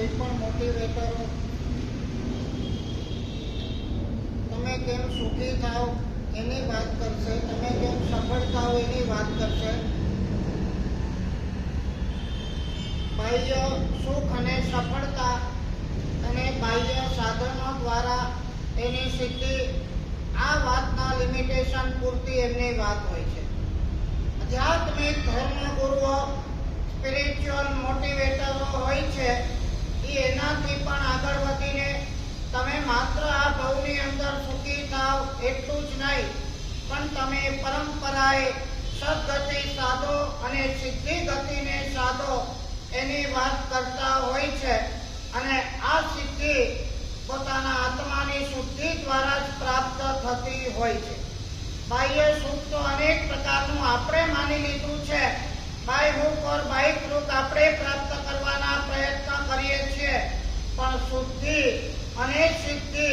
કોઈ પણ મોટિવેટરો તમે કેમ સુખી થાઓ એની વાત કરશે, તમે કેમ સફળ થાઓ એની વાત કરશે. બાહ્ય સુખ અને સફળતા અને બાહ્ય સાધનો દ્વારા એની સિદ્ધિ, આ વાતના લિમિટેશન પૂરતી એમની વાત હોય છે. આધ્યાત્મિક ધર્મગુરુઓ, સ્પિરિચ્યુઅલ મોટિવેટરો હોય છે, એ એનાથી પણ આગળ વધીને તમે માત્ર આ ભવની અંદર સુખી થાવ એટલું જ નહીં, પણ તમે પરંપરાએ સદગતિ સાધો અને સિદ્ધિ ગતિને સાધો એની વાત કરતા હોય છે. અને આ સિદ્ધિ પોતાના આત્માની શુદ્ધિ દ્વારા જ પ્રાપ્ત થતી હોય છે. બાહ્ય સુખ તો અનેક પ્રકારનું આપણે માની લીધું છે. બાય હુક ઓર બાય ક્રુક આપણે પ્રાપ્ત કરવાના પ્રયત્ન કરીએ છીએ, પણ શુદ્ધિ અને સિદ્ધિ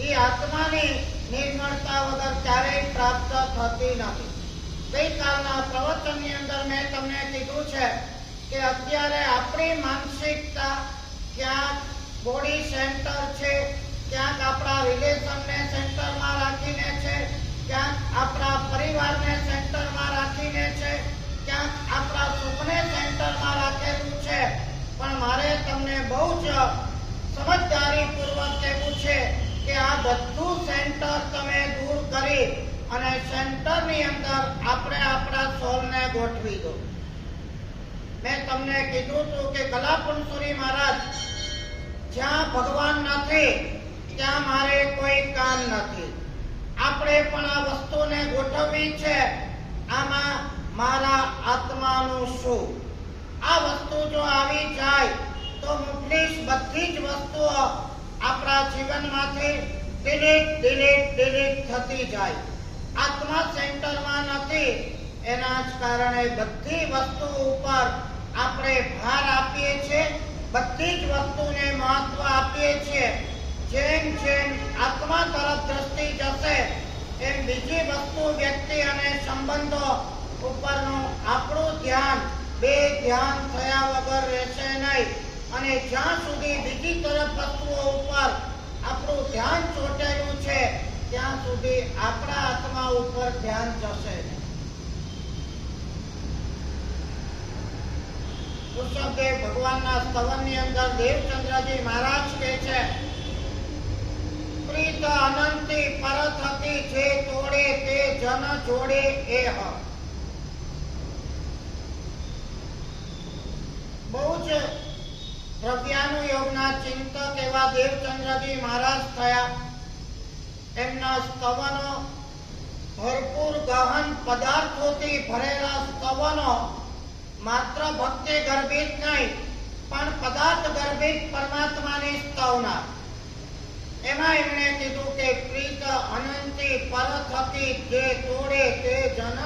એ આત્માની નિર્મળતા વગર ક્યારેય પ્રાપ્ત થતી નથી. ગઈકાલના પ્રવચનની અંદર મેં તમને કીધું છે કે અત્યારે આપણી માનસિકતા ક્યાંક બોડી સેન્ટર છે, ક્યાંક આપણા રિલેશનને સેન્ટરમાં રાખીને છે, ક્યાંક આપણા પરિવારને સેન્ટરમાં રાખીને છે, ક્યાંક આપણા સુખને સેન્ટરમાં રાખેલું છે. પણ મારે તમને બહુ જ સમજદારીપૂર્વક કહેવું છે કે આ બધું સેન્ટર તમે દૂર કરી અને સેન્ટરની અંદર આપણે આપણા સોલને ગોઠવી દો. મેં તમને કીધું હતું કે કલાપુંસુરી મહારાજ, જ્યાં ભગવાન નથી ત્યાં મારે કોઈ કામ નથી. આપણે પણ આ વસ્તુને ગોઠવવી છે. આમાં મારા આત્માનું શું? આ વસ્તુ જો આવી જાય તો મુફ્લિસ બધી જ વસ્તુઓ આપણા જીવનમાંથી ડિલીટ થતી જાય. આત્મા સેન્ટરમાં નથી, એના જ કારણે બધી વસ્તુ ઉપર આપણે ભાર આપીએ છીએ, બધી જ વસ્તુને મહત્વ આપીએ છીએ. જેમ જેમ આત્મા તરફ દ્રષ્ટિ જશે એમ બીજી વસ્તુ, વ્યક્તિ અને સંબંધો ઉપરનું આપણું ધ્યાન બે ધ્યાન થયા વગર રહેશે નહીં. અને જ્યાં સુધી બીજી તરફ વસ્તુઓ ઉપર આપણું ધ્યાન ચોટેલું છે ત્યાં સુધી આપણા આત્મા ઉપર ધ્યાન જશે. ઋષભદેવ ભગવાનના સ્તવનની અંદર દેવચંદ્રજી મહારાજ કહે છે, પ્રીત અનંતી પરત હતી જે તોડે તે જન જોડે એહ. બહુ જ દ્રવ્યાનુયોગના ચિંતક એવા દેવચંદ્રજી મહારાજ થયા. એમના સ્તવનો ભરપૂર ગહન પદાર્થોથી ભરેલા સ્તવનો માત્ર ભક્તિ ગર્ભિત નહીં, પણ પદાર્થ ગર્ભિત પરમાત્માની સ્તવના. એમાં એમણે કીધું કે પ્રીત અનંતી પરત હતી જે તોડે તે જન.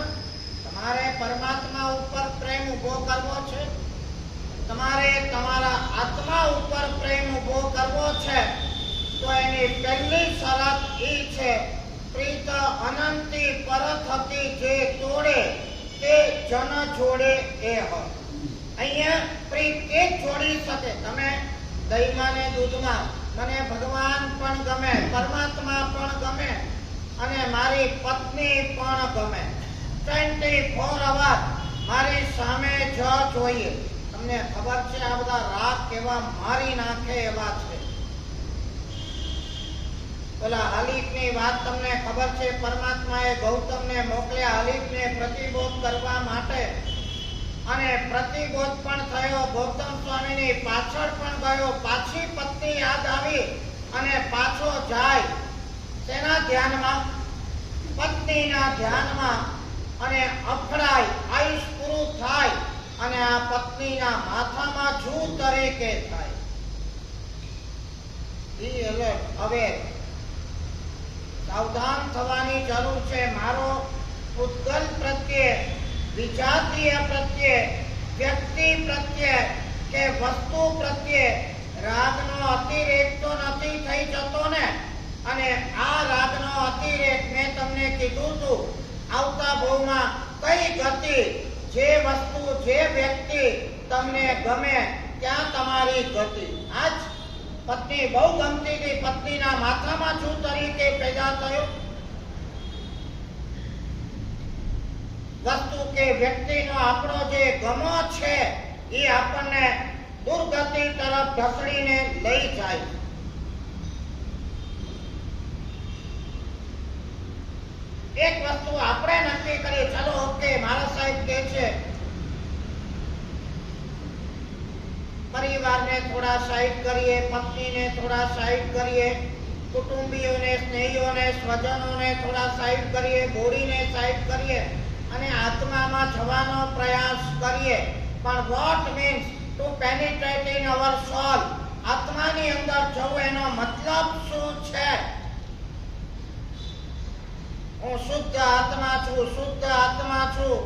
તમારે પરમાત્મા ઉપર પ્રેમ ઉભો કરવો છે, તમારે તમારા આત્મા ઉપર પ્રેમ ઉભો કરવો છે, તો એની પહેલી શરત એ છે, પ્રીત અનંતી પરત હતી જે તોડે તે જન જોડે એહ. અહીંયા પ્રીત તે જોડી શકે. તમે દહીંમાં ને દૂધમાં મને ભગવાન પણ ગમે, પરમાત્મા પણ ગમે અને મારી પત્ની પણ ગમે. 24 અવર મારી સામે જ જોઈએ. તમને ખબર છે આ બધા રાગ કેવા મારી નાખે એવા છે. પેલા હલીફની વાત તમને ખબર છે, પરમાત્માએ ગૌતમને મોકલ્યા હલીફને પ્રતિબોધ કરવા માટે, અને પ્રતિબોધ પણ થયો. ગૌતમ સ્વામીની પાછળ પણ ગયો, પાછી પત્ની યાદ આવી અને પાછો જાય. તેના ધ્યાનમાં, પત્નીના ધ્યાનમાં, અને અફડાય. આયુષ પૂરું થાય અને આ પત્નીના માથામાં જૂ તરીકે થાય. હવે સાવધાન થવાની જરૂર છે. મારો ઉદ્ગલ પ્રત્યે, વિજાતીય પ્રત્યે, વ્યક્તિ પ્રત્યે કે વસ્તુ પ્રત્યે રાગનો અતિરેક તો નથી થઈ જતો ને? અને આ રાગનો અતિરેક મેં તમને કીધું હતું, આવતા ભવમાં કઈ ગતિ, જે વસ્તુ, જે વ્યક્તિ તમને ગમે ક્યાં તમારી ગતિ? આજ પત્ની બહુ ગમતી હતી, પત્નીના માથામાં શું તરીકે પેદા થયો? વસ્તુ કે વ્યક્તિનો આપણો જે ગમો છે એ આપણને દુર્ગતિ તરફ ઢસડીને લઈ જાય. એક વસ્તુ આપણે નક્કી કરી, ચલો ઓકે, મારા સાહેબ કે છે પરિવારને થોડા સાઈડ કરીએ, પત્નીને થોડા સાઈડ કરીએ, કુટુંબીઓને, સ્નેહીઓને, સ્વજનોને થોડા સાઈડ કરીએ, બોડીને સાઈડ કરીએ અને આત્મામાં જવાનો પ્રયાસ કરીએ. પણ what means to penetrate in our soul? આત્માની અંદર જવું, એનો મતલબ શું છે? હું શુદ્ધ આત્મા છું, શુદ્ધ આત્મા છું.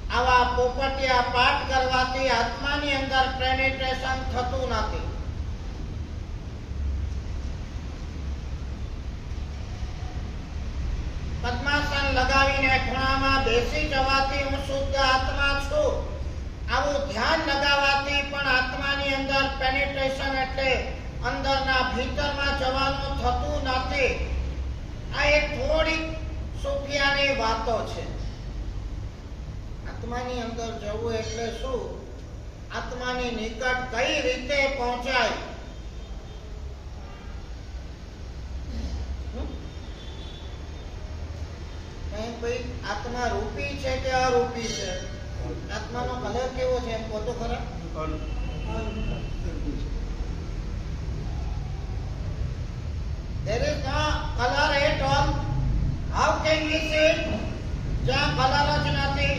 આવા પોપટિયા પાઠ કરવાથી આત્માની અંદર પેનિટ્રેશન થતું નથી. પદ્માસન લગાવીને ખૂણામાં બેસી જવાથી હું શુદ્ધ આત્મા છું. આવું ધ્યાન લગાવવાથી પણ આત્માની અંદર પેનિટ્રેશન એટલે અંદરના ભીતરમાં જવાનું થતું નથી. આ એક થોડી સુફિયાની વાતો છે. આત્માની અંદર જવું એટલે શું? આત્માની નિકટ કઈ રીતે પહોંચાય? ભાઈ, આત્મા રૂપી છે કે અરૂપી છે? આત્માનો કલર કેવો છે? એમ કહો તો ખરા. There is no color at all. How can we say? જ્યાં કલર જ નથી,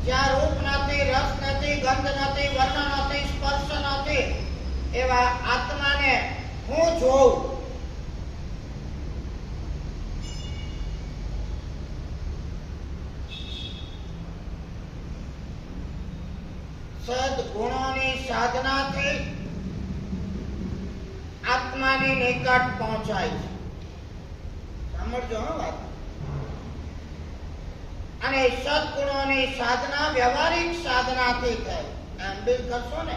જ્યાં રૂપ નથી, રસ નથી, ગંધ નથી, વર્ણ નથી, સ્પર્શ નથી, એવા આત્માને હું જોઉં? સદગુણોની સાધનાથી આત્માની નિકટ પહોંચાય છે. સાંભળજો હા વાત. અને સદગુણોની સાધના વ્યવહારિક સાધનાથી થાય. એમ બી કરશો ને,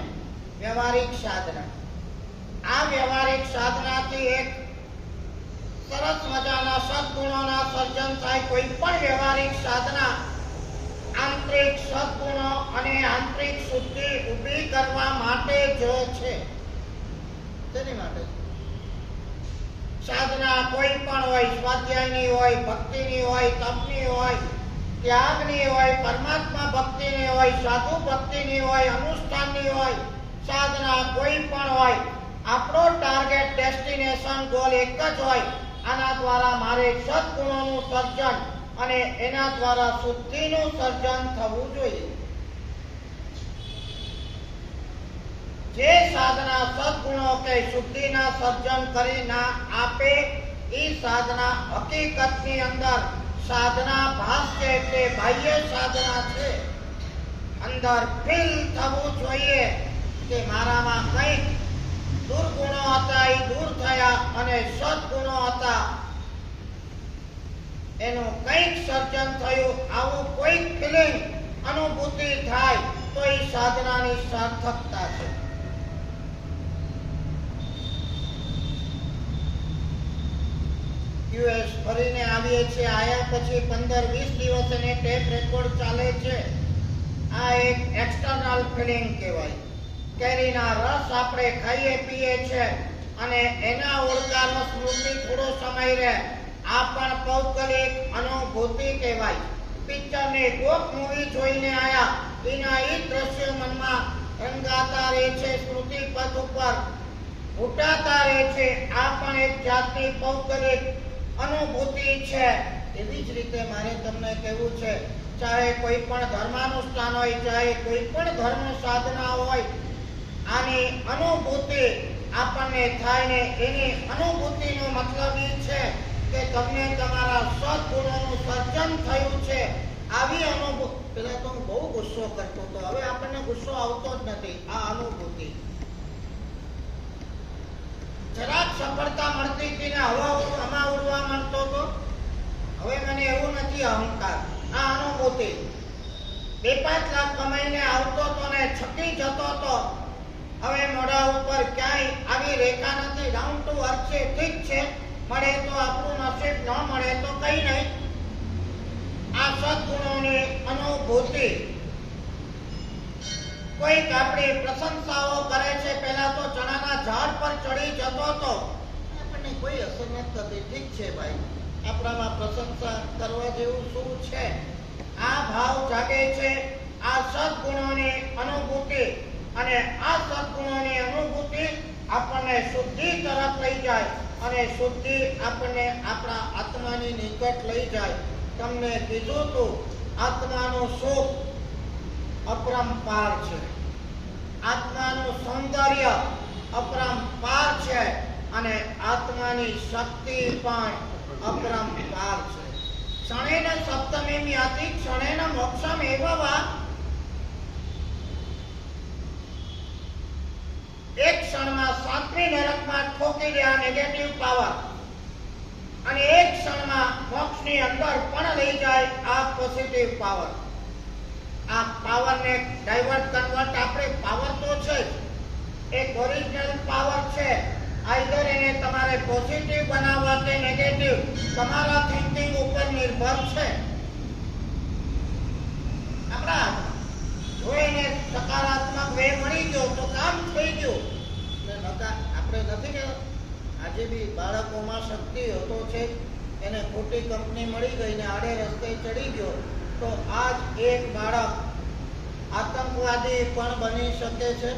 વ્યવહારિક સાધના. આ વ્યવહારિક સાધનાથી એક સરસ મજાના સદગુણોના સર્જન થાય. કોઈ પણ વ્યવહારિક સાધના આંતરિક સદગુણો અને આંતરિક શુદ્ધિ ઊભી કરવા માટે જ છે. તેની માટે સાધના કોઈ પણ હોય, સ્વાધ્યાયની હોય, ભક્તિની હોય, તપની હોય, ત્યાગની હોય, પરમાત્મા ભક્તિની હોય, સાધુ ભક્તિની હોય, અનુષ્ઠાનની હોય, સાધના કોઈ પણ હોય, આપણો ટાર્ગેટ, ડેસ્ટિનેશન, ગોલ એક જ હોય. આના દ્વારા મારે સદગુણોનું સર્જન અને એના દ્વારા શુદ્ધિનું સર્જન થવું જોઈએ. જે સાધના સદગુણો કે શુદ્ધિના સર્જન કરી ના આપે, એ સાધના હકીકતની અંદર સાધના ભાસ છે, એટલે બાહ્ય સાધના છે. અંદર ફીલ થવું જોઈએ કે મારામાં કંઈક દુર્ગુણો હતા, એ દૂર થયા, અને સદગુણો હતા એનું કંઈક સર્જન થયું. આવું કોઈક ફિલિંગ, અનુભૂતિ થાય તો એ સાધનાની સાર્થકતા છે. યુએસ ફરીને આવીએ છીએ. આયા પછી 15-20 દિવસ એને ટેપ રેકોર્ડ ચાલે છે. આ એક એક્સટર્નલ ફિલિંગ કહેવાય. કેરીના રસ આપણે ખાઈએ પીએ છે અને એના ઓળખાનો સ્મૃતિ થોડો સમય રહે, આ પણ પૌગોલિક અનુભૂતિ કહેવાય. પિક્ચરની કોક મૂવી જોઈને આયા, એના એ દ્રશ્યો મનમાં રંગાતા રહે છે, સ્મૃતિ પથ ઉપર ઉઠાતા રહે છે. આ પણ એક જાતની પૌગોલિક અનુભૂતિ છે. એવી જ રીતે મારે તમને કહેવું છે, ચાહે કોઈ પણ ધર્માનુષ્ઠાન હોય, ચાહે કોઈ પણ ધર્મ સાધના હોય, આની અનુભૂતિ આપણને થાય ને એની અનુભૂતિનો મતલબ એ છે કે તમને તમારા સદગુણોનું સર્જન થયું છે. આવી અનુભૂતિ. પેલા તો હું બહુ ગુસ્સો કરતો હતો, હવે આપણને ગુસ્સો આવતો જ નથી. આ અનુભૂતિ જરાક સફળતા મળતી હતી ને હવા ઉડવા માંડતો હતો. હવે મને એવું નથી અહંકાર. આ અનુભૂતિ 2-5 લાખ કમાઈને આવતો તો ને છકી જતો તો, હવે મોઢા ઉપર ક્યાંય આવી રેખા નથી, ડાઉન ટુ અર્થ છે. ઠીક છે, મળે તો આપણું નસીબ, ન મળે તો કઈ નહીં. આ સદગુણોની અનુભૂતિ. કોઈક આપણી પ્રશંસાઓ કરે છે, પહેલા તો ચણાના ઝાડ પર ચડી જતો તો આપણને કોઈ અસર નથી થતી. ઠીક છે ભાઈ, આપણામાં પ્રશંસા કરવા જેવું શું છે? આ ભાવ જાગે છે, આ સદગુણોની અનુભૂતિ. અને આ સદગુણોની અનુભૂતિ આપણને શુદ્ધિ તરફ લઈ જાય અને શુદ્ધિ આપણને આપણા આત્માની નિકટ લઈ જાય. તમને કીધું તું, આત્માનું સુખ અપરંપાર છે, આત્માનું સૌંદર્ય અપરંપાર છે અને આત્માની શક્તિ પણ અપરંપાર છે. ક્ષણેન સપ્તમીમ યાતિ ક્ષણેન મોક્ષમ એવ વા. એક ક્ષણમાં 7મી નરકમાં ઠોકી દે આ નેગેટિવ પાવર, અને એક ક્ષણમાં મોક્ષની અંદર પણ લઈ જાય આ પોઝિટિવ પાવર. આ પાવરને ડાયવર્ટ કન્વર્ટ આપણે પાવર તો છે જ, એક ઓરિજિનલ પાવર છે. આઈધર એને તમારે પોઝિટિવ બનાવવા કે નેગેટિવ, તમારા થિંકિંગ ઉપર નિર્ભર છે. આપણા જો એને સકારાત્મક વે મળી ગયો તો કામ થઈ ગયું. આપણે નથી કે આજે બી બાળકોમાં શક્તિ હતો છે, એને ખોટી કંપની મળી ગઈ ને આડે રસ્તે ચડી ગયો, તો આજ એક બાળક આતંકવાદી પણ બની શકે છે,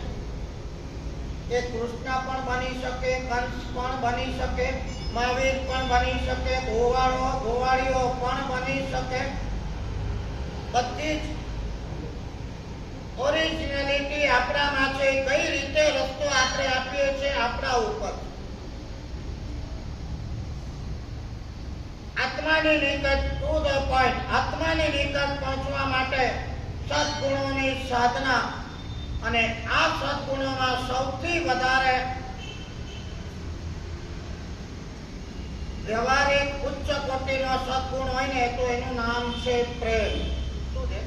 એ કૃષ્ણ પણ બની શકે, કંસ પણ બની શકે, મહાવીર પણ બની શકે, ગોવાળીઓ પણ બની શકે. બધી જ ઓરિજિનલિટી આપણામાં છે. કઈ રીતે રસ્તો આપણે આપીએ છીએ આપણા ઉપર. આત્માની નિકટ, ટુ ધ પોઈન્ટ, આત્માની નિકટ પહોંચવા માટે સદગુણોની સાધના. અને આ સદગુણોમાં સૌથી વધારે વ્યવહારિક ઉચ્ચ કોટીનો સદગુણ હોય ને તો એનું નામ છે પ્રેમ. શું છે?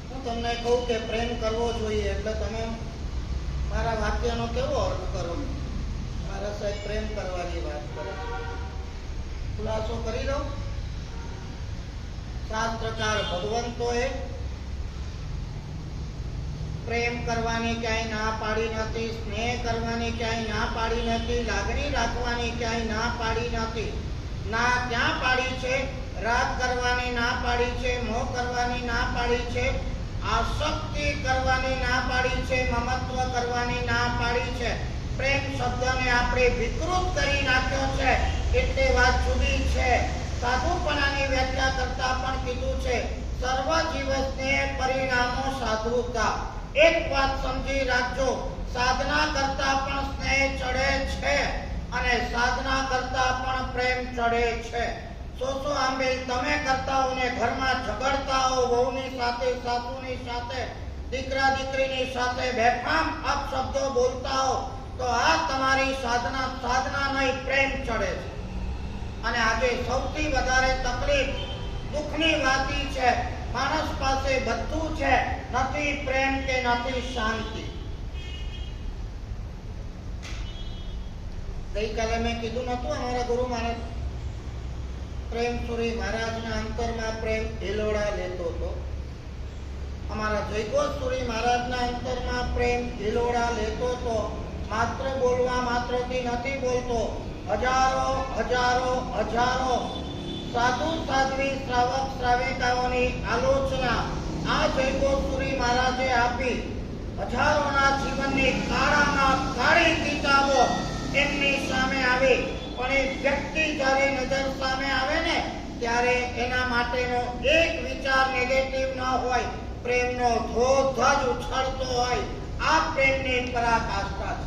હું તમને કહું કે પ્રેમ કરવો જોઈએ એટલે તમે મારા વાક્યનો કેવો અર્થ કરો? મારા સાહેબ પ્રેમ કરવાની વાત કરે, ખુલાસો કરી દો. શાસ્ત્રકાર ભગવંતોએ પ્રેમ કરવાની ક્યાંય ના પાડી નથી, સ્નેહ કરવાની ક્યાંય ના પાડી નથી, લાગણી રાખવાની ક્યાંય ના પાડી નથી. ના ક્યાં પાડી છે? રાગ કરવાની ના પાડી છે, મોહ કરવાની ના પાડી છે, આસક્તિ કરવાની ના પાડી છે, મમત્વ કરવાની ના પાડી છે. પ્રેમ શબ્દને આપણે વિકૃત કરી નાખ્યો છે એટલે વાત જુદી છે. સાધુપણાની વ્યાખ્યા કરતા પણ કીધું છે, સર્વ જીવને પરિણામો સાધુતા. એક વાત સમજી રાખજો, સાધના કરતા પણ સ્નેહ ચડે છે અને સાધના કરતા પણ પ્રેમ ચડે છે. સો આંબેલ તમે કરતા હો ને ઘરમાં ઝઘડતા હો, વહુની સાથે, સાસુની સાથે, દીકરા દીકરીની સાથે બેફામ અપશબ્દો બોલતા હો, તો આ તમારી સાધના નહીં, પ્રેમ ચડે છે. અને આજે સૌથી વધારે તકલીફ દુઃખની વાત છે, માણસ પાસે બધું છે, નથી પ્રેમ કે નથી શાંતિ. ગઈકાલે મેં કીધું નતું, અમારા ગુરુ મહારાજ પ્રેમસુરી મહારાજના અંતરમાં પ્રેમ હિલોડા લેતો હતો. અમારા જયગોસુરી મહારાજના અંતરમાં પ્રેમ હિલોડા લેતો હતો. માત્ર બોલવા માત્રથી નથી બોલતો, હજારો હજારો હજારો સાધુ સાધ્વી શ્રાવક શ્રાવિકાઓની આલોચના આ જયગોસુરી મહારાજે આપી. હજારોના જીવનની કાળામાં કાળી કિતાબો એમની સામે આવી, પણ એ વ્યક્તિ જ્યારે નજર સામે આવે ને ત્યારે એના માટેનો એક વિચાર નેગેટિવ ન હોય, પ્રેમનો ધોધ જ ઉછળતો હોય. આ પ્રેમની પરાકાષ્ઠા છે.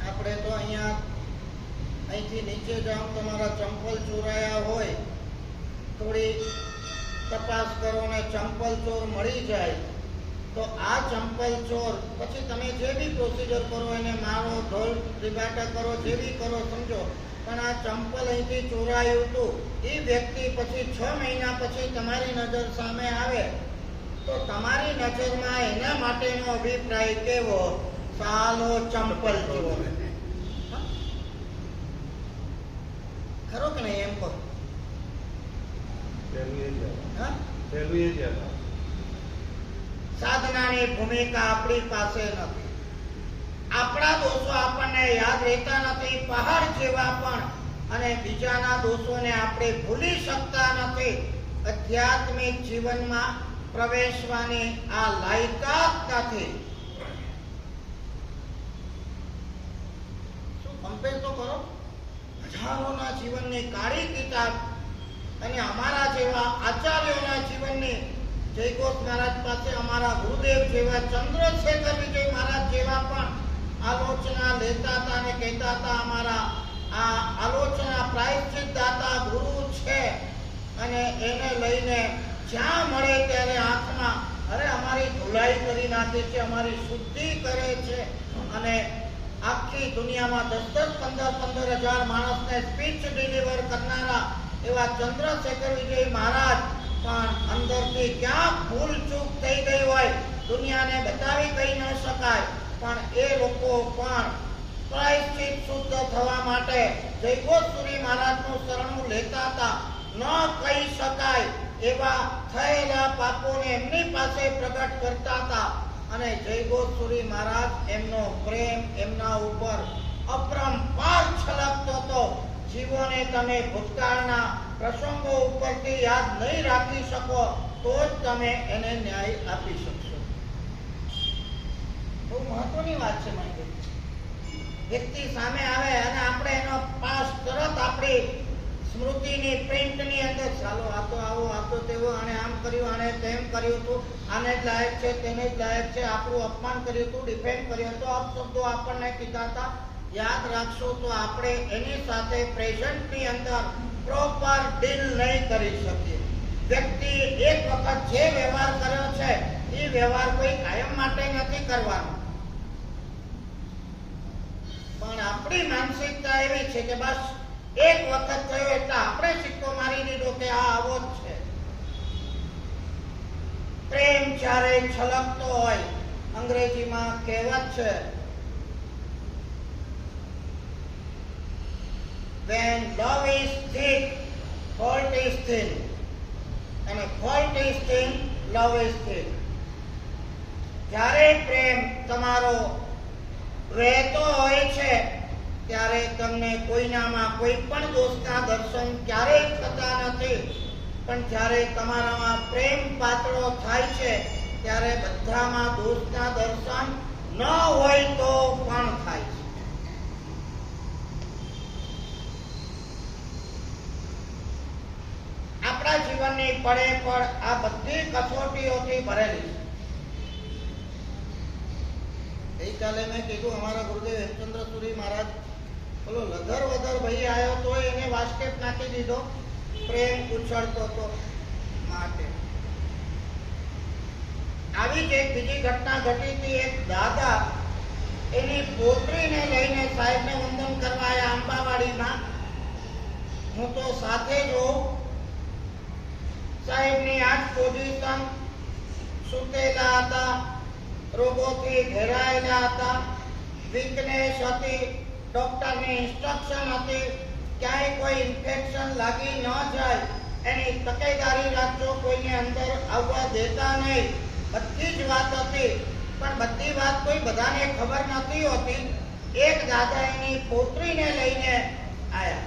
આપણે તો અહીંથી નીચે જાઓ, તમારા ચંપલ ચોરાયા હોય, થોડી તપાસ કરો ને ચંપલ ચોર મળી જાય તો આ ચંપલ ચોર પછી તમે જે બી પ્રોસિજર કરો, એને મારો, ઢોલ રીબાટા કરો, જે બી કરો સમજો, પણ આ ચંપલ અહીંથી ચોરાયું હતું, એ વ્યક્તિ પછી 6 મહિના પછી તમારી નજર સામે આવે તો તમારી નજરમાં એના માટેનો અભિપ્રાય કેવો? સાલો ચંપલ ચોર. ખરો કે નહીં? એમ કહો. સાધનાની ભૂમિકા આપણી પાસે નથી. આપણા દોષો આપણને યાદ રહેતા નથી, પહાડ જેવા પણ, અને બીજાના દોષોને આપણે ભૂલી શકતા નથી. આધ્યાત્મિક જીવનમાં પ્રવેશવાની આ લાયકાત નથી. શું કમ્પેર તો કરો? હજારોના જીવનની કાળી કિતાબ અને અમારા જેવા આચાર્યોના જીવનની, જયઘોષ મહારાજ પાસે અમારા ગુરુદેવ જેવા, ચંદ્રશેખર વિજય મહારાજ જેવા પણ આલોચના લેતા હતા અને કહેતા હતા અમારા આ આલોચના પ્રાયશ્ચિત દાતા ગુરુ છે, અને એને લઈને જ્યાં મળે ત્યારે આંખમાં અરે અમારી ધુલાઈ કરી નાખે છે, અમારી શુદ્ધિ કરે છે, અને આખી દુનિયામાં 10-10, 15-15 હજાર માણસને સ્પીચ ડિલિવર કરનારા એવા ચંદ્રશેખર વિજય મહારાજ પણ અંદરથી ક્યાં ભૂલ ચૂક થઈ ગઈ હોય, દુનિયાને બતાવી કહી ન શકાય, પણ એ લોકો પણ પ્રાયશ્ચિત શુદ્ધ થવા માટે જયઘોષસુરી મહારાજનું શરણું લેતા હતા. ન કહી શકાય એવા થયેલા પાપોને એમની પાસે પ્રગટ કરતા હતા, અને જયઘોષસુરી મહારાજ એમનો પ્રેમ એમના ઉપર અપરંપાર છલકતો હતો. જીવોને તમે ભૂતકાળના પ્રસંગો ઉપરથી યાદ નહીં રાખી શકો તો જ તમે એને ન્યાય આપી શકશો. બહુ મહત્વની વાત છે મારી. વ્યક્તિ સામે આવે અને આપણે એનો પાસ તરત આપણી સ્મૃતિની પ્રિન્ટની અંદર ચાલો આ તો આવો, આ તો તેવો, આને આમ કર્યું, આને તેમ કર્યું હતું, આને જ લાયક છે, તેને જ લાયક છે, આપણું અપમાન કર્યું હતું, ડિફેન્ડ કર્યું હતું, અપશબ્દો આપણને કીધા હતા, યાદ રાખશો તો આપણે એની સાથે પ્રેઝન્ટની અંદર પ્રોપર ડીલ નહીં કરી શકીએ. વ્યક્તિ એક વખત જે વ્યવહાર કર્યો છે એ વ્યવહાર કોઈ કાયમ માટે નથી કરવાનો, પણ આપણી માનસિકતા એવી છે કે બસ એક વખત થયો એટલે આપણે સિક્કો મારી દીધો કે આ આવો જ છે. પ્રેમ જ્યારે છલકતો હોય, અંગ્રેજીમાં કહેવત છે, when love is thick, fault is thin, and fault is thin, love is thick. જ્યારે પ્રેમ તમારો વહેતો હોય છે ત્યારે તમને કોઈનામાં કોઈ પણ દોષના દર્શન ક્યારેય થતા નથી, પણ જ્યારે તમારામાં પ્રેમ પાતળો થાય છે ત્યારે બધામાં દોષના દર્શન ન હોય તો પણ થાય છે. આપણા જીવનની પડે પડ આ બધી કસોટીઓથી ભરેલી છે. ગઈકાલે મેં કીધું અમારા ગુરુદેવ હેમચંદ્રસુરી મહારાજ બોલો લધર વધર ભાઈ આવ્યો તો એને વાસ્કેટ નાખી દીધો, પ્રેમ ઉછળતો હતો માટે. આવી જ એક બીજી ઘટના ઘટી હતી. એક દાદા એની પોતરીને લઈને સાહેબને વંદન કરવા આવ્યા આંબાવાડીમાં. હું તો સાથે જ હોઉં. સાહેબની આ જ પોઝિશન, સુતેલા હતા, રોગોથી ઘેરાયેલા હતા, વીકનેસ હતી, ડોક્ટરની ઇન્સ્ટ્રક્શન હતી ક્યાંય કોઈ ઇન્ફેક્શન લાગી ન જાય એની તકેદારી રાખજો, કોઈને અંદર આવવા દેતા નહીં, બધી જ વાત હતી. પણ બધી વાત કોઈ બધાને ખબર નથી હોતી. એક દાદા એની પોતરીને લઈને આવ્યા.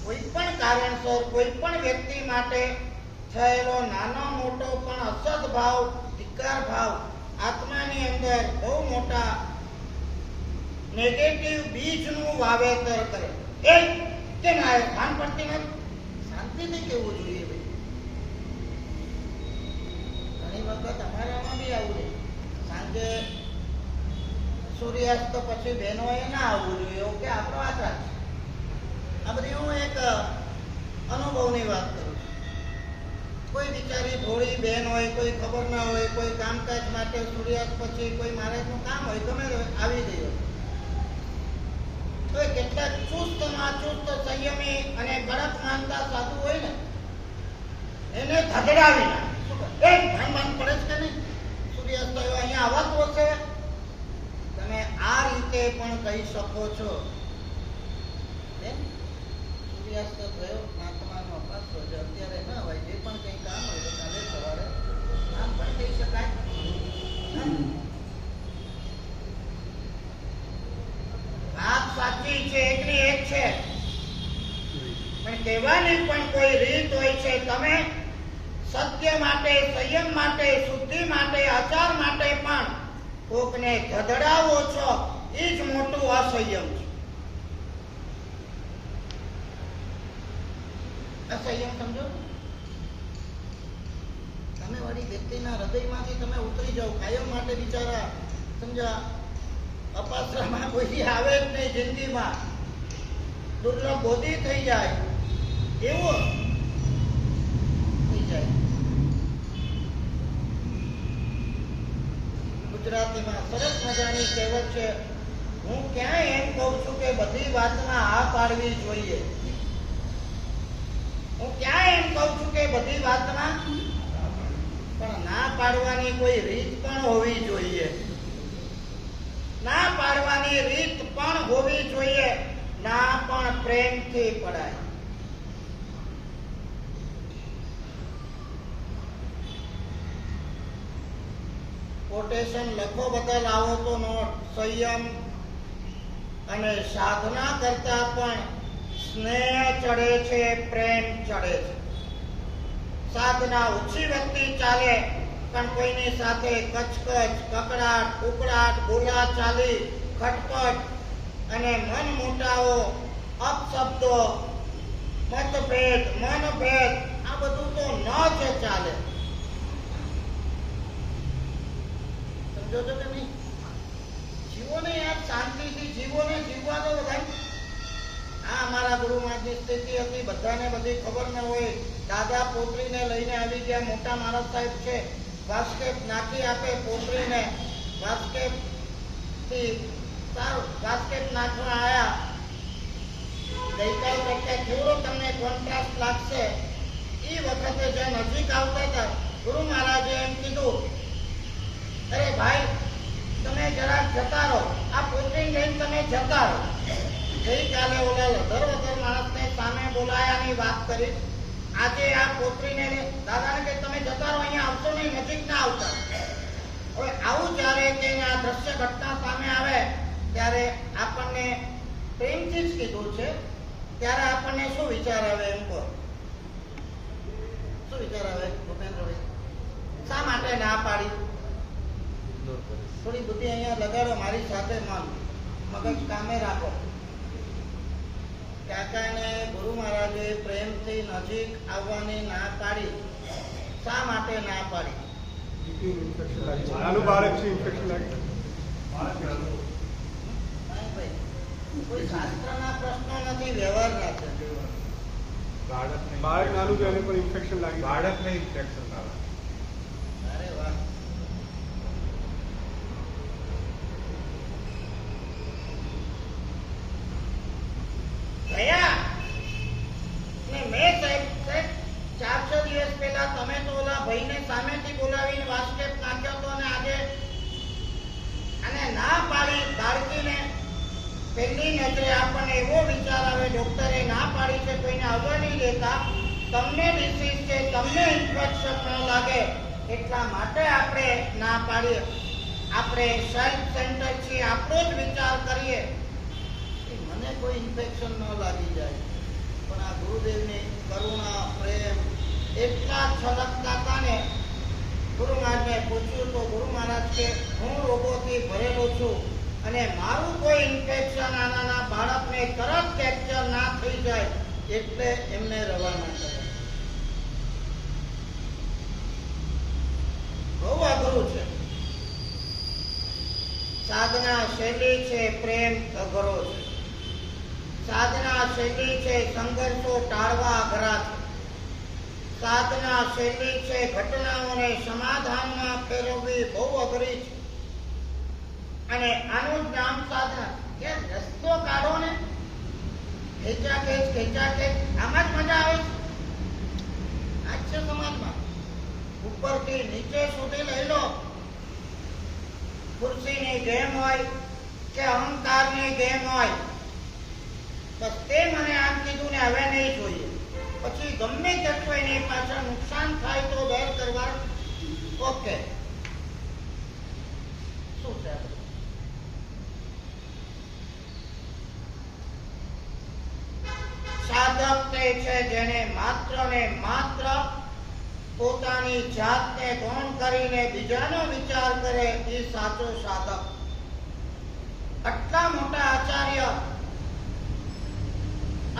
કોઈ પણ કારણસર કોઈ પણ વ્યક્તિ માટે થયેલો નાનો મોટો પણ અસદ ભાવ, ધિક્કાર ભાવ આત્માની અંદર બહુ મોટા નેગેટિવ બીજનું વાવેતર કરે. એ કેમ આવ્યો ભાન પડતી નથી, શાંતિથી કેવું જોઈએ ભાઈ. ઘણી વખત અમારામાં બી આવું છે. સાંજે સૂર્યાસ્ત પછી બહેનોએ ના આવવું જોઈએ એવું કે આપણો આચાર. આ બધી હું એક અનુભવની વાત કરું છું. કોઈ બિચારી ભોળી બેન હોય, કોઈ ખબર ના હોય, કોઈ કામકાજ માટે સૂર્યાસ્ત પછી કોઈ મહારાજનું કામ હોય, ગમે તે હોય, આવી ગઈ હોય. તો એ કેટલાક ચુસ્તમાં ચુસ્ત સંયમી અને કડક માનતા સાધુ હોય ને, એને ધગડાવી નાખે. શું કહે? એ ભાન પડે છે કે નહીં? સૂર્યાસ્ત થયો, અહીંયા આવાતું હશે. તમે આ રીતે પણ કહી શકો છો. સૂર્યાસ્ત થયો, આત્માનો અપાસ થયો, અત્યારે ન હોય, જે પણ કંઈ કામ હોય તો કાલે સવારે આમ પણ કહી શકાય. વાત સાચી છે, એકની એક છે, પણ કહેવાની પણ કોઈ રીત હોય છે. તમે સત્ય માટે, સંયમ માટે, શુદ્ધિ માટે, આચાર માટે પણ કોકને ગધડાવો છો, એ જ મોટું અસંયમ છે. અસંયમ સમજો? તમે વળી વ્યક્તિના હૃદયમાંથી તમે ઉતરી જાઓ, કાયમ માટે બિચારા સમજા અપાશ્રમમાં કોઈ આવે જ નહીં, જિંદગીમાં દુર્લભ બોધી થઈ જાય, એવું થઈ જાય. ગુજરાતીમાં સરસ મજાની કહેવત છે, હું ક્યાંય એમ કહું છું કે બધી વાતમાં હા પાડવી જોઈએ. હું ક્યાંય એમ કહું છું કે બધી વાતમાં પણ ના પાડવાની કોઈ રીત પણ હોવી જોઈએ. ના પાડવાની રીત પણ હોવી જોઈએ. ના પણ પ્રેમથી પડાય. કોટેશન લખો બદલ આવો તો નોટ. સંયમ અને સાધના કરતા પણ સ્નેહ ચડે છે, પ્રેમ ચડે છે. સાધના ઓછી વ્યક્તિ ચાલે, પણ કોઈની સાથે કચકચ, કકડાટ, ઉકળાટ, બોલાચાલી, ખટપટ અને મન મોટાઓ, અપશબ્દો, મતભેદ, મનભેદ, આ બધું તો ન જ ચાલે. સમજો છો કે નહીં? જીવો ને યાર, શાંતિથી જીવો ને, જીવવા દો બધા. આ અમારા ગુરુ મહારાજની સ્થિતિ હતી, બધાને બધી ખબર ન હોય. દાદા પોતરીને લઈને આવી ગયા, મોટા માણસ સાહેબ છે, વાસ્કેપ નાખી આપે પોતરીને. વાસ્કેપ થી સારું, વાસ્કેપ નાખવા આયા. ગઈકાલ કરતા થોડો તમને કોન્ટ્રાસ્ટ લાગશે. એ વખતે જે નજીક આવતા હતા, ગુરુ મહારાજે એમ કીધું, અરે ભાઈ તમે જરાક જતા રહો, આ પોતરી લઈને તમે જતા રહો. ગઈકાલે ઓલા લધર માણસને સામે બોલાયાની વાત કરી. આજે આ પોતરીને દાદાને કે તમે જતા રહો, અહીંયા આવશો નહીં, નજીક ના આવતા. હવે આવું જ્યારે કે આ દ્રશ્ય ઘટના સામે આવે ત્યારે આપણને પ્રેમથી જ કીધું છે, ત્યારે આપણને શું વિચાર આવે એમ કહો? શું વિચાર આવે ભૂપેન્દ્રભાઈ? શા માટે ના પાડી? થોડી બુદ્ધિ અહીંયા લગાડો, મારી સાથે મગજ કામે રાખો. કાકાને ગુરુ મહારાજે પ્રેમથી નજીક આવવાની ના પાડી. શા માટે ના પાડી? કોઈ શાસ્ત્રના પ્રશ્નો નથી, વ્યવહારના છે. બાળક નાનું છે, એને પણ ઇન્ફેક્શન લાગી. બાળકને ઇન્ફેક્શન આવે. અરે વાહ. ગયા ને મેં સાહેબ 4-6 દિવસ પહેલા તમે તો ઓલા ભાઈને સામેથી બોલાવીને વાસ્કેપ નાખ્યો હતો, અને આજે અને ના પાડી બાળકીને. પહેલી નજરે આપણને એવો વિચાર આવે, ડોક્ટરે ના પાડી છે, કોઈને આવવા નહીં દેતા, તમને ડિસીઝ છે, તમને ઇન્ફેક્શન ન લાગે એટલા માટે આપણે ના પાડીએ. આપણે સેલ્ફ સેન્ટર છીએ, આપણો જ વિચાર કરીએ, મને કોઈ ઇન્ફેક્શન ન લાગી જાય. પણ આ ગુરુદેવની કરુણા, પ્રેમ એટલા છલકતા હતા ને. ગુરુ મહારાજને પૂછ્યું તો ગુરુ મહારાજ કે હું રોગોથી ભરેલો છું, અને મારું કોઈ ઇન્ફેક્શન આનાના બાળકને તરત ફ્રેક્ચર ના થઈ જાય એટલે એમને રવાના કર્યા. બહુ અઘરું છે. સાધના શૈલી છે, પ્રેમ અઘરો છે. સાધના શૈલી છે, સંઘર્ષો ટાળવા અઘરા છે. સાધના શૈલી છે, ઘટનાઓને સમાધાનમાં ફેરવવી બહુ અઘરી છે. અને આનું જ નામ સાધના. કે રસ્તો કાઢો ને, ખેંચાખેંચ આમાં જ મજા આવે છે. આજ છે સમાજમાં. ઉપરથી નીચે સુધી લઈ લો, ખુરશીની ગેમ હોય કે અહંકારની ગેમ હોય, બસ તે મને આમ કીધું ને હવે નહીં જોઈએ, પછી ગમે તેટલું એની પાછળ નુકસાન થાય તો વેર કરવા ઓકે. શું છે સાધક તે છે જેને માત્ર ને માત્ર પોતાની જાતને ગૌણ કરીને બીજાનો વિચાર કરે, એ સાચો સાધક. આટલા મોટા આચાર્ય,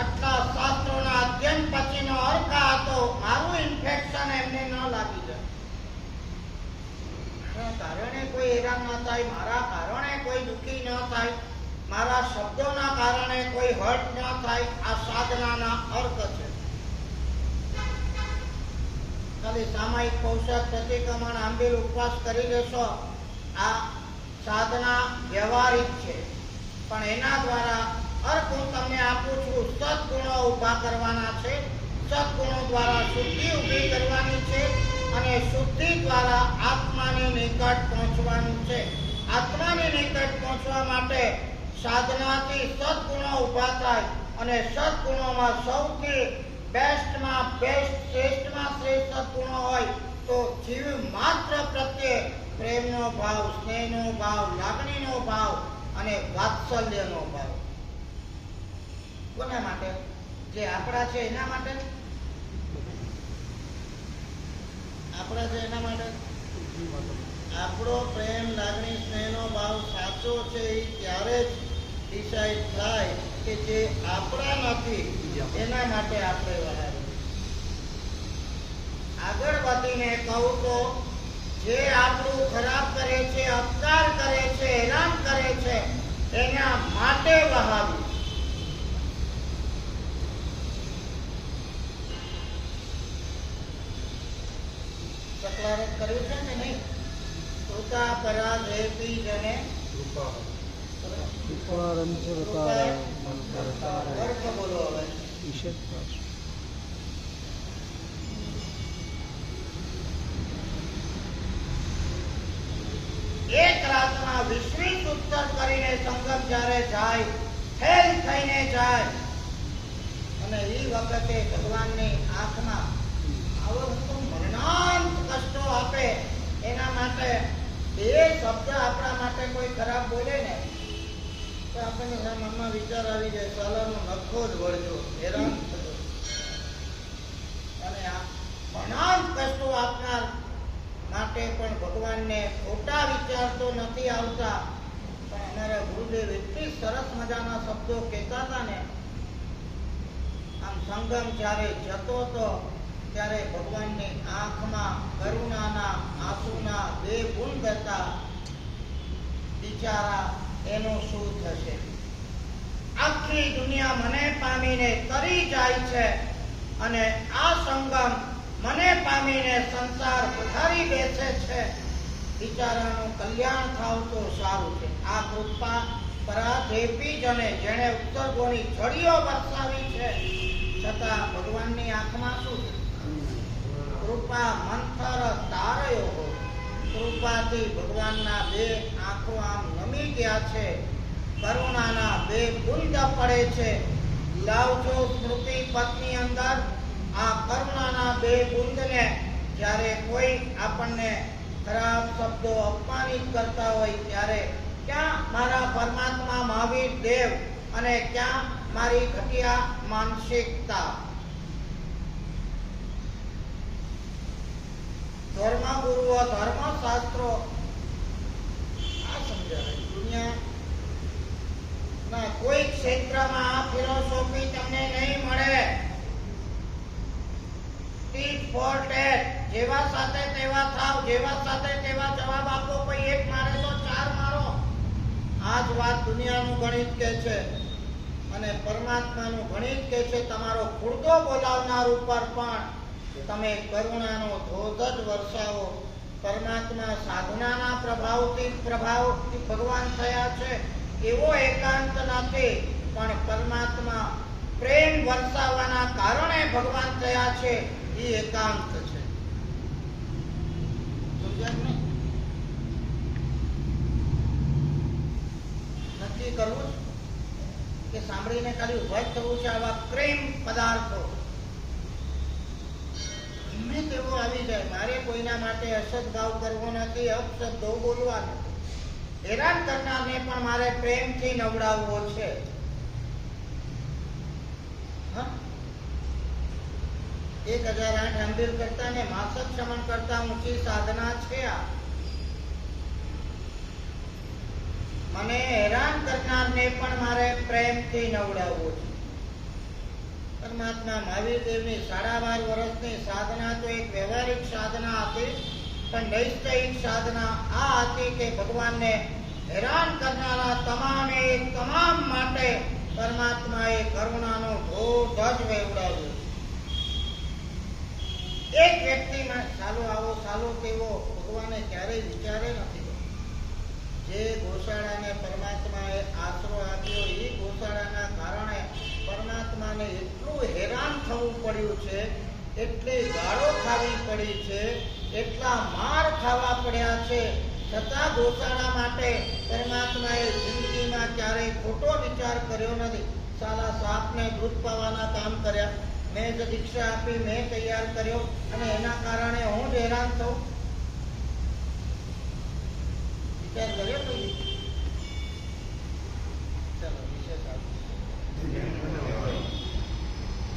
આટલા શાસ્ત્રોના અધ્યયન પછીનો અર્થ આ હતો, મારું ઇન્ફેક્શન એમને ન લાગી જાય, મારા કારણે કોઈ હેરાન ન થાય, મારા કારણે કોઈ દુઃખી ન થાય, મારા શબ્દોના કારણે કોઈ હર્ટ ન થાય. આ સાધનાના અર્થ છે. ખાલી સામાયિક પોષક પ્રતિક્રમણ આંબીલ ઉપવાસ કરી લેશો, આ સાધના વ્યવહારિક છે, પણ એના દ્વારા અર્થ હું તમને આપું છું. સદગુણો ઉભા કરવાના છે, સદગુણો દ્વારા શુદ્ધિ ઉભી કરવાની છે, અને શુદ્ધિ દ્વારા આત્માની નિકટ પહોંચવાનું છે. આત્માની નિકટ પહોંચવા માટે સાધનાથી સદગુણો ઉભા થાય, અને સદગુણોમાં સૌથી બેસ્ટમાં બેસ્ટ, શ્રેષ્ઠમાં શ્રેષ્ઠ સદગુણો હોય તો જીવ માત્ર પ્રત્યે પ્રેમનો ભાવ, સ્નેહનો ભાવ, લાગણીનો ભાવ અને વાત્સલ્યનો ભાવ. કોના માટે? જે આપણા છે એના માટે, આપણા છે એના માટે. આપણો પ્રેમ, લાગણી, સ્નેહનો ભાવ સાચો છે એ ત્યારે જ ડિસાઈડ થાય કે જે આપણા નથી એના માટે આપણે વહાવીએ. આગળ વધીને કહું તો જે આપણું ખરાબ કરે છે, અપકાર કરે છે, હેરાન કરે છે, એના માટે વહાવી. સકલારત કર્યું છે કે નહીં? કૃપા પરાગ હેતી જને બોલો હવે. એક રાતમાં 20 ઉત્તર કરીને સંગમ જ્યારે જાય, ફેલ થઈને જાય, અને એ વખતે ભગવાનની આંખમાં આવો મરણાંત કષ્ટો આપે, એના માટે બે શબ્દ આપણા માટે કોઈ ખરાબ બોલે ને તો આપણને મનમાં વિચાર આવી જાય, સાલાનો નખો જ વળજો, હેરાન થજો. અને આ મરણાંત કષ્ટો આપનાર માટે પણ ભગવાનને ખોટા વિચાર તો નથી આવતા. પણ અમારા ગુરુદેવ એટલી સરસ મજાના શબ્દો કહેતા હતા ને, આમ સંગમ જ્યારે જતો હતો ત્યારે ભગવાનની આંખમાં કરુણાના આંસુના બે બુંદ હતા. બિચારા એનું શું થશે? આખી દુનિયા મને પામીને તરી જાય છે, અને આ સંગમ મને પામીને સંસાર પધારી બેસે છે. બિચારાનું કલ્યાણ થાવ તો સારું છે. આ કૃપા પરાધેપી જને જેણે ઉત્તરગોની છડીઓ વરસાવી છે, છતાં ભગવાનની આંખમાં શું છે? કૃપા મંથર તારયો. કૃપાથી ભગવાનના બે આંખો આમ નમી ગયા છે, કરુણાના બે બુંદ પડે છે. લાવજો સ્મૃતિ પથની અંદર આ કરુણાના બે બુંદને. જ્યારે કોઈ આપણને ખરાબ શબ્દો અપમાનિત કરતા હોય ત્યારે ક્યાં મારા પરમાત્મા મહાવીર દેવ અને ક્યાં મારી ઘટિયા માનસિકતા? ધર્મગુરુઓ, ધર્મશાસ્ત્રો આ સમજાવે. દુનિયાના કોઈ ક્ષેત્રમાં આ ફિલોસોફી તમને નહીં મળે. ટીટ ફોર ટેટ, જેવા સાથે તેવા થાવ, જેવા સાથે તેવા જવાબ આપો. કોઈ એક મારે તો ચાર મારો. આ જ વાત દુનિયાનું ગણિત કહે છે, અને પરમાત્માનું ગણિત કહે છે. તમારો ખુરદો બોલાવનાર ઉપર પણ તમે કરુણાનો ધોધ જ વરસાવો. પરમાત્મા સાધનાના પ્રભાવથી ભગવાન થયા છે એવો એકાંત નથી, પણ પરમાત્મા પ્રેમ વરસાવવાના કારણે ભગવાન થયા છે એ એકાંત છે. સમજાયું ને? નક્કી કરવું કે સાંભળીને ખાલી ઉભા જ થવું છે. આવા પ્રેમ પદાર્થો ગમે તેવો આવી જાય, મારે કોઈના માટે અસદભાવ કરવો નથી, અપશબ્દો બોલવા નથી. હેરાન કરનારને પણ મારે પ્રેમથી નવડાવવો છે. 1008 આંબીર કરતા ને માસક શમન કરતા ઊંચી સાધના છે આ. મને હેરાન કરનારને પણ મારે પ્રેમથી નવડાવવો છે. પરમાત્મા મહાવીર દેવની 12.5 વર્ષની સાધના તો એક વ્યવહારિક સાધના હતી, પણ નૈષ્ઠિક સાધના આ હતી કે ભગવાનને હેરાન કરનારા તમામ માટે પરમાત્માએ કરુણાનો ધોધ જ વહેવડાવ્યો. એક વ્યક્તિમાં સાલો આવો સાલો તેવો ભગવાને ક્યારેય વિચારે નથી. જે ગોશાળાને પરમાત્માએ આશરો આપ્યો એ ગોશાળાના કારણે પરમાત્માને એટલું હેરાન થવું પડ્યું છે, એટલી ગાળો ખાવી પડી છે, એટલા માર ખાવા પડ્યા છે, છતાં ગોશાળા માટે પરમાત્માએ જિંદગીમાં ક્યારેય ખોટો વિચાર કર્યો નથી. સાલા સાપને દૂધ પાવાના કામ કર્યા, મેં જ દીક્ષા આપી, મેં તૈયાર કર્યો અને એના કારણે હું જ હેરાન થઉં. વિચાર કર્યો કોઈ?